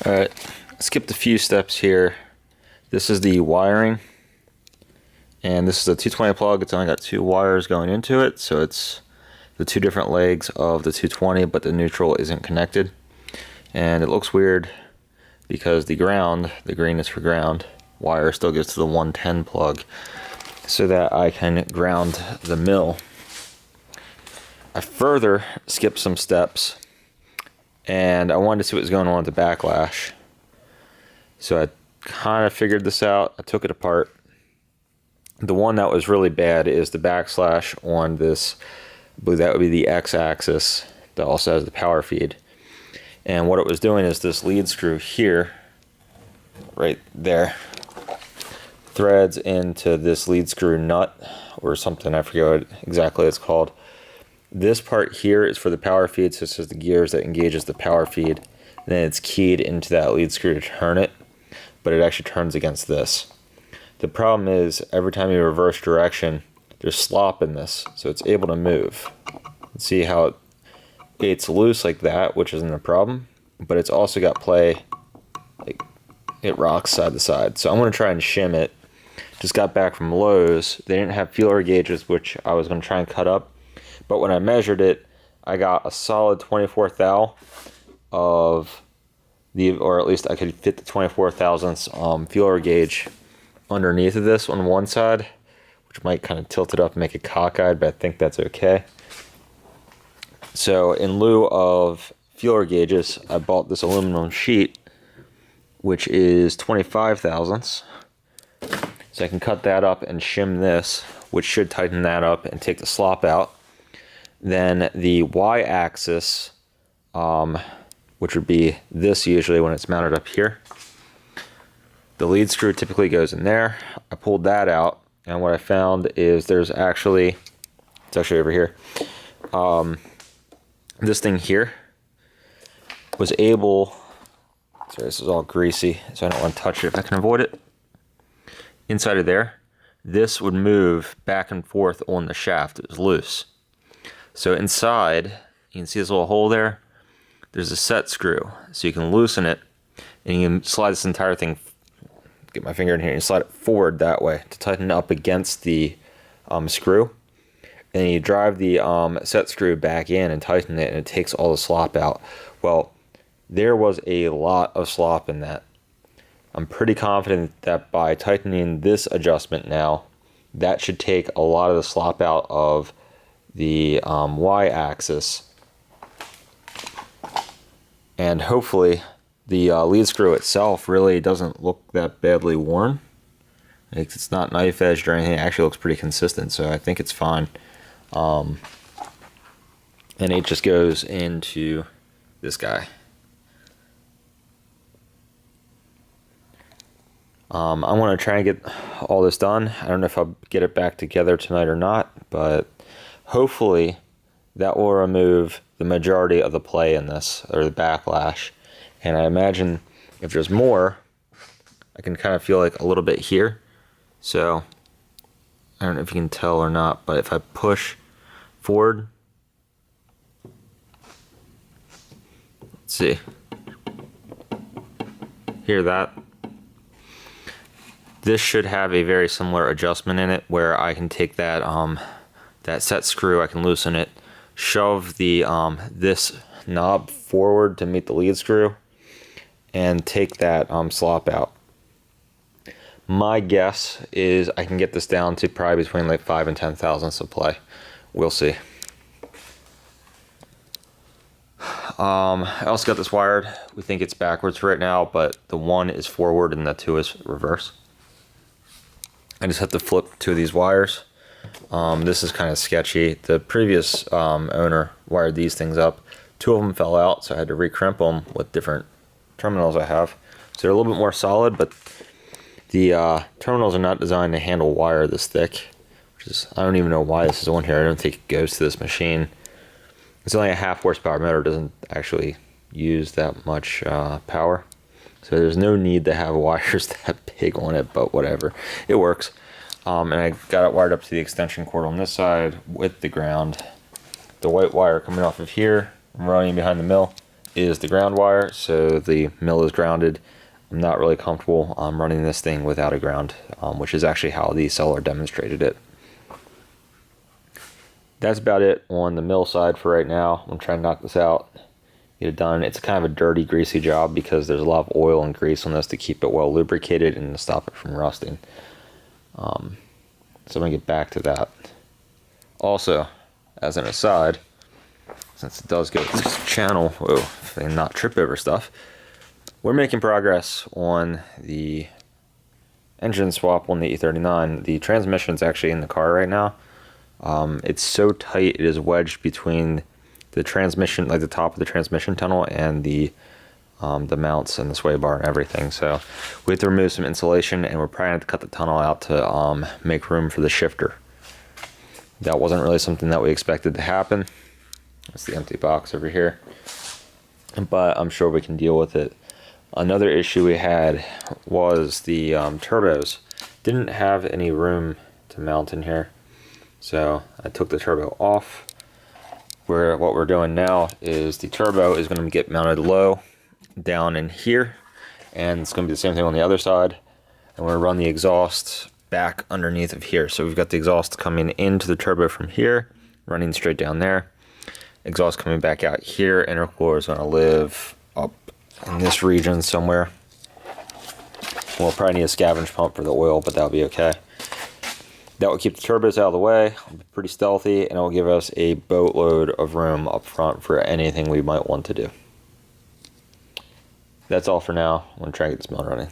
Alright, skipped a few steps here. This is the wiring, and this is a 220 plug. It's only got two wires going into it, so it's the two different legs of the 220, but the neutral isn't connected. And it looks weird because the ground, the green is for ground, wire still goes to the 110 plug so that I can ground the mill. I further skipped some steps, and I wanted to see what was going on with the backlash. So I kind of figured this out. I took it apart. The one that was really bad is the backslash on this, I believe that would be the x-axis, that also has the power feed. And what it was doing is this lead screw here, right there, threads into this lead screw nut or something. I forget what exactly it's called. This part here is for the power feed, so this is the gears that engages the power feed. And then it's keyed into that lead screw to turn it, but it actually turns against this. The problem is every time you reverse direction, there's slop in this, so it's able to move. See how it's loose like that, which isn't a problem, but it's also got play, like it rocks side to side. So I'm going to try and shim it. Just got back from Lowe's. They didn't have feeler gauges, which I was going to try and cut up. But when I measured it, I got a solid 24 thou of the, or at least I could fit the 24 thousandths feeler gauge underneath of this on one side, which might kind of tilt it up and make it cockeyed, but I think that's okay. So in lieu of feeler gauges, I bought this aluminum sheet, which is 25 thousandths. So I can cut that up and shim this, which should tighten that up and take the slop out. Then the y-axis, which would be this usually when it's mounted up here. The lead screw typically goes in there. I pulled that out, and what I found is there's actually, it's actually over here. This thing here was able, sorry, this is all greasy, so I don't want to touch it if I can avoid it. Inside of there, this would move back and forth on the shaft. It was loose. So inside, you can see this little hole there. There's a set screw, so you can loosen it, and you can slide this entire thing, get my finger in here, and slide it forward that way to tighten up against the screw. And you drive the set screw back in and tighten it, and it takes all the slop out. Well, there was a lot of slop in that. I'm pretty confident that by tightening this adjustment now, that should take a lot of the slop out of the y-axis. And hopefully the lead screw itself really doesn't look that badly worn. It's not knife edged or anything. It actually looks pretty consistent, so I think it's fine. And it just goes into this guy. I'm going to try and get all this done. I don't know if I'll get it back together tonight or not, but hopefully that will remove the majority of the play in this, or the backlash. And I imagine if there's more, I can kind of feel like a little bit here. So I don't know if you can tell or not, but if I push forward, let's see, hear that? This should have a very similar adjustment in it where I can take that that set screw, I can loosen it, shove the this knob forward to meet the lead screw, and take that slop out. My guess is I can get this down to probably between like 5 and 10 thousandths of play. We'll see. I also got this wired. We think it's backwards right now, but the 1 is forward and the 2 is reverse. I just have to flip 2 of these wires. This is kind of sketchy. The previous owner wired these things up. 2 of them fell out, so I had to recrimp them with different terminals I have. So they're a little bit more solid, but the terminals are not designed to handle wire this thick, which is, I don't even know why this is on here. I don't think it goes to this machine. It's only a 1/2 horsepower motor, doesn't actually use that much power. So there's no need to have wires that big on it, but whatever. It works. And I got it wired up to the extension cord on this side with the ground. The white wire coming off of here, I'm running behind the mill, is the ground wire, so the mill is grounded. I'm not really comfortable running this thing without a ground, which is actually how the seller demonstrated it. That's about it on the mill side for right now. I'm trying to knock this out, get it done. It's kind of a dirty, greasy job because there's a lot of oil and grease on this to keep it well lubricated and to stop it from rusting. So I'm going to get back to that. Also, as an aside, since it does go through this channel, whoa, and not trip over stuff, we're making progress on the engine swap on the E39. The transmission's actually in the car right now. It's so tight, it is wedged between the transmission, like the top of the transmission tunnel, and the mounts and the sway bar and everything. So we have to remove some insulation, and we're probably going to cut the tunnel out to make room for the shifter. That wasn't really something that we expected to happen. That's the empty box over here, but I'm sure we can deal with it. Another issue we had was the turbos didn't have any room to mount in here, so I took the turbo off. What we're doing now is the turbo is going to get mounted low down in here, and it's going to be the same thing on the other side, and we're going to run the exhaust back underneath of here. So we've got the exhaust coming into the turbo from here, running straight down there, exhaust coming back out here. Intercooler is going to live up in this region somewhere. We'll probably need a scavenge pump for the oil, but that'll be okay. That will keep the turbos out of the way, be pretty stealthy, and it will give us a boatload of room up front for anything we might want to do. That's all for now. I'm going to try and get this mill running.